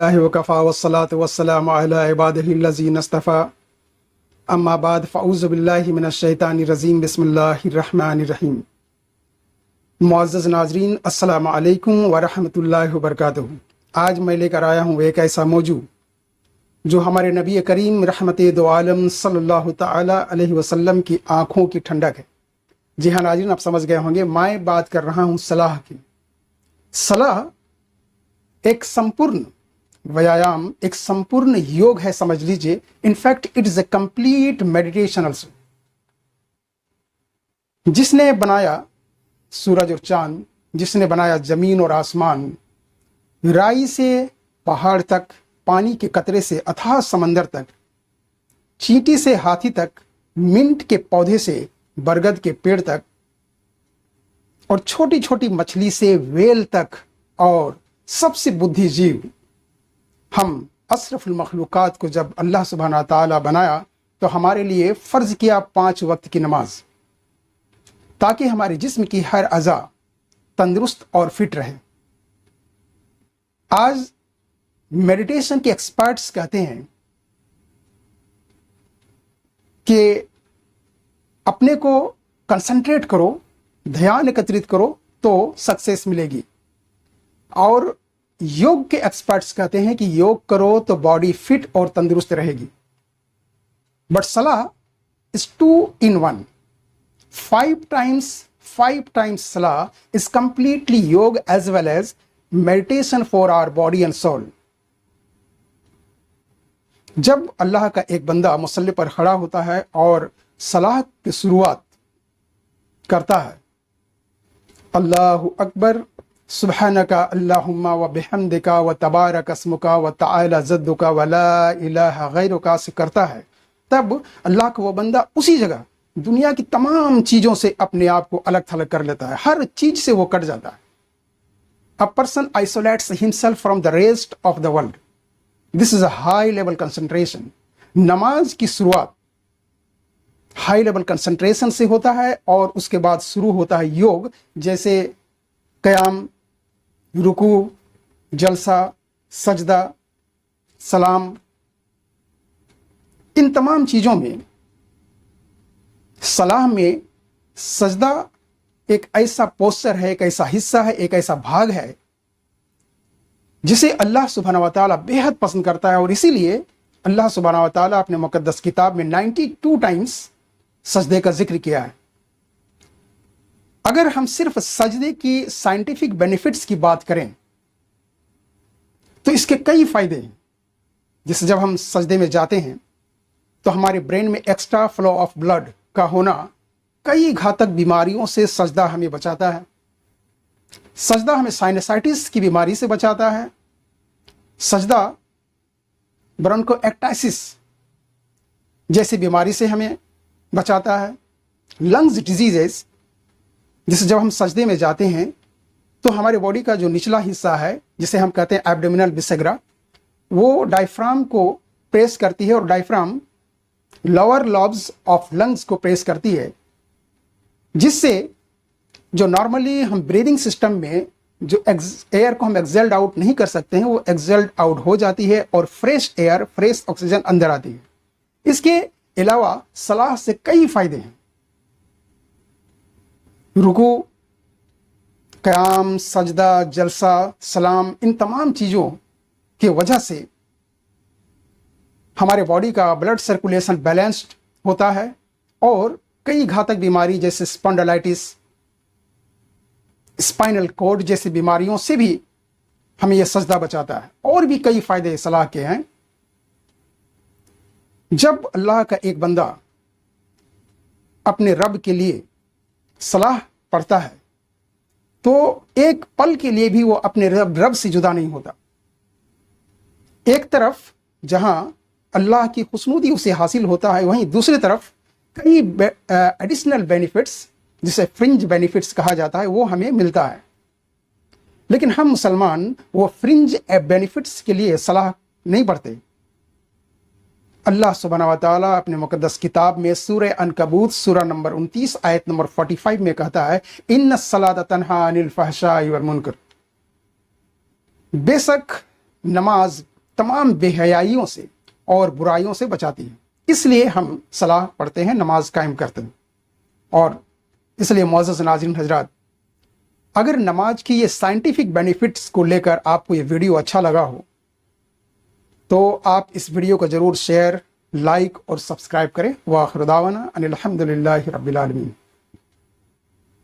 वकफ़ा वस्सलातु वस्सलामु अला इबादिहिल्लज़ीना इस्तफ़ा अम्मा बाद फ़अऊज़ु बिल्लाहि मिनश्शैतानिर्रजीम बिस्मिल्लाहिर्रहमानिर्रहीम। मुअज़्ज़ज़ नाज़रीन, अस्सलामु अलैकुम व रहमतुल्लाहि व बरकातुहू। आज मैं लेकर आया हूँ एक ऐसा मौजू जो हमारे नबी करीम रहमते दो आलम सल्लल्लाहु तआला अलैहि वसल्लम की आँखों की ठंडक है। जी हाँ नाज़रीन, आप समझ गए होंगे, मैं बात कर रहा हूँ सलाह की। सलाह एक संपूर्ण व्यायाम, एक संपूर्ण योग है, समझ लीजिए। In fact it is a complete meditation also. जिसने बनाया सूरज और चांद, जिसने बनाया जमीन और आसमान, राई से पहाड़ तक, पानी के कतरे से अथाह समंदर तक, चींटी से हाथी तक, मिंट के पौधे से बरगद के पेड़ तक, और छोटी छोटी मछली से वेल तक, और सबसे बुद्धिजीव हम अशरफुल मखलूकात को जब अल्लाह सुब्हाना ताला बनाया तो हमारे लिए फ़र्ज किया 5 वक्त की नमाज, ताकि हमारे जिस्म की हर अज़ा तंदुरुस्त और फिट रहे। आज मेडिटेशन के एक्सपर्ट्स कहते हैं कि अपने को कंसंट्रेट करो, ध्यान एकत्रित करो तो सक्सेस मिलेगी। और योग के एक्सपर्ट्स कहते हैं कि योग करो तो बॉडी फिट और तंदुरुस्त रहेगी। बट सलाह इज 2 in 1। 5 times सलाह is completely yoga as well as meditation for our body and soul. जब अल्लाह का एक बंदा मुसल्ले पर खड़ा होता है और सलाह की शुरुआत करता है, अल्लाहु अकबर सुब्हानका अल्लाहुम्मा व बिहम्दिका व तबारक अस्मुका व तआला जद्दुका व ला इलाहा गैरुका से करता है, तब अल्लाह का वो बंदा उसी जगह दुनिया की तमाम चीज़ों से अपने आप को अलग थलग कर लेता है। हर चीज से वो कट जाता है। A person isolates himself from the rest of the world. This is a high level concentration. नमाज की शुरुआत हाई लेवल कंसंट्रेशन से होता है और उसके बाद शुरू होता है योग, जैसे क़याम, रुकू, जलसा, सजदा, सलाम। इन तमाम चीज़ों में सलाह में सजदा एक ऐसा पोस्चर है, एक ऐसा हिस्सा है, एक ऐसा भाग है जिसे अल्लाह सुब्हानहू व तआला बेहद पसंद करता है। और इसीलिए अल्लाह सुब्हानहू व तआला अपने मुक़द्दस किताब में 92 टाइम्स सजदे का जिक्र किया है। अगर हम सिर्फ सजदे की साइंटिफिक बेनिफिट्स की बात करें तो इसके कई फायदे हैं। जैसे जब हम सजदे में जाते हैं तो हमारे ब्रेन में एक्स्ट्रा फ्लो ऑफ ब्लड का होना कई घातक बीमारियों से सजदा हमें बचाता है। सजदा हमें साइनसाइटिस की बीमारी से बचाता है। सजदा ब्रोंकोएक्टाइसिस जैसी बीमारी से हमें बचाता है। लंग्स डिजीजेस, जिसे जब हम सजदे में जाते हैं तो हमारे बॉडी का जो निचला हिस्सा है, जिसे हम कहते हैं एब्डोमिनल बिसेग्रा, वो डायफ्राम को प्रेस करती है और diaphragm lower lobes of lungs को प्रेस करती है, जिससे जो नॉर्मली हम ब्रीदिंग सिस्टम में जो एयर को हम एक्सहेल्ड आउट नहीं कर सकते हैं, वो एक्सहेल्ड आउट हो जाती है और फ्रेश एयर, फ्रेश ऑक्सीजन अंदर आती है। इसके अलावा सलाह से कई फायदे हैं। रुकू, क़याम, सजदा, जलसा, सलाम, इन तमाम चीज़ों की वजह से हमारे बॉडी का ब्लड सर्कुलेशन बैलेंस्ड होता है और कई घातक बीमारी जैसे स्पॉन्डिलाइटिस, स्पाइनल कॉर्ड जैसी बीमारियों से भी हमें यह सजदा बचाता है। और भी कई फायदे सलाह के हैं। जब अल्लाह का एक बंदा अपने रब के लिए सलाह पढ़ता है तो एक पल के लिए भी वो अपने रब से जुदा नहीं होता। एक तरफ जहां अल्लाह की खुशनुदी उसे हासिल होता है, वहीं दूसरी तरफ कई एडिशनल बेनिफिट्स, जिसे फ्रिंज बेनिफिट्स कहा जाता है, वो हमें मिलता है। लेकिन हम मुसलमान वो फ्रिंज बेनिफिट्स के लिए सलाह नहीं पढ़ते। अल्लाह सुब्हानहू व तआला अपने मुक़द्दस किताब में सूरह अनकबूत सूरह नंबर 29 आयत नंबर 45 में कहता है, इन्ना सलाता तन्हा अनिल फहशाई वल मुनकर। बेशक नमाज تمام بے حیائیوں سے اور برائیوں سے بچاتی ہے. اس لیے ہم صلاح پڑھتے ہیں, نماز قائم کرتے ہیں. اور اس لیے معزز ناظرین حضرات, اگر نماز کی یہ سائنٹیفک بینیفٹس کو لے کر آپ کو یہ ویڈیو اچھا لگا ہو تو آپ اس ویڈیو کو ضرور شیئر, لائک اور سبسکرائب کریں. وآخر دعوانا ان الحمد للہ رب العالمین.